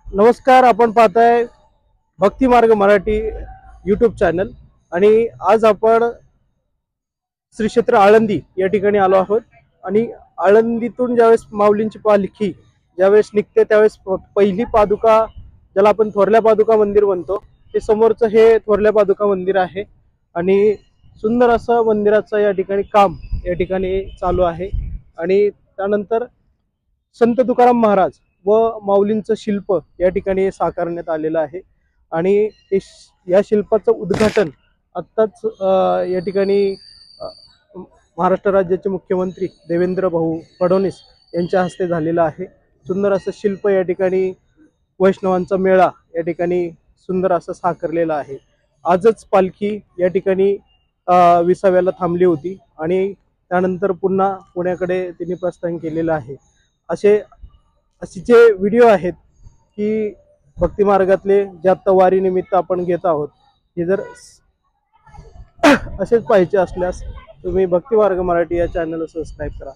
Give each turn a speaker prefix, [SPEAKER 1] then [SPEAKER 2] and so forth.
[SPEAKER 1] नमस्कार, आपण पाहताय भक्ती मार्ग मराठी यूट्यूब चॅनल आणि आज आपण श्री क्षेत्र आळंदी या ठिकाणी आलो आहोत। आणि आळंदीतून ज्यावेळेस माऊलींची पालखी ज्यावेळेस निघते त्यावेळेस पहिली पादुका, ज्याला आपण थोरल्या पादुका मंदिर म्हणतो, ते समोरचं हे थोरल्या पादुका मंदिर आहे। आणि सुंदर असं मंदिराचं या ठिकाणी काम या ठिकाणी चालू आहे। आणि त्यानंतर संत तुकाराम महाराज व माऊलींचं शिल्प या ठिकाणी साकारण्यात आलेलं आहे। आणि या शिल्पाचं उद्घाटन आत्ताच या ठिकाणी महाराष्ट्र राज्याचे मुख्यमंत्री देवेंद्र भाऊ फडणवीस यांच्या हस्ते झालेलं आहे। सुंदर असं शिल्प या ठिकाणी वैष्णवांचा मेळा या ठिकाणी सुंदर असं साकारलेला आहे। आजच पालखी या ठिकाणी विसाव्याला थांबली होती आणि त्यानंतर पुन्हा पुण्याकडे तिने प्रस्थान केलेलं आहे। असे जे व्हिडिओ आहेत की भक्ती मार्गातले जे आता वारी निमित्त आपण घेत आहोत, हे जर असेच पाहिजे असल्यास तुम्ही भक्ती मार्ग मराठी या चॅनलला सबस्क्राईब करा।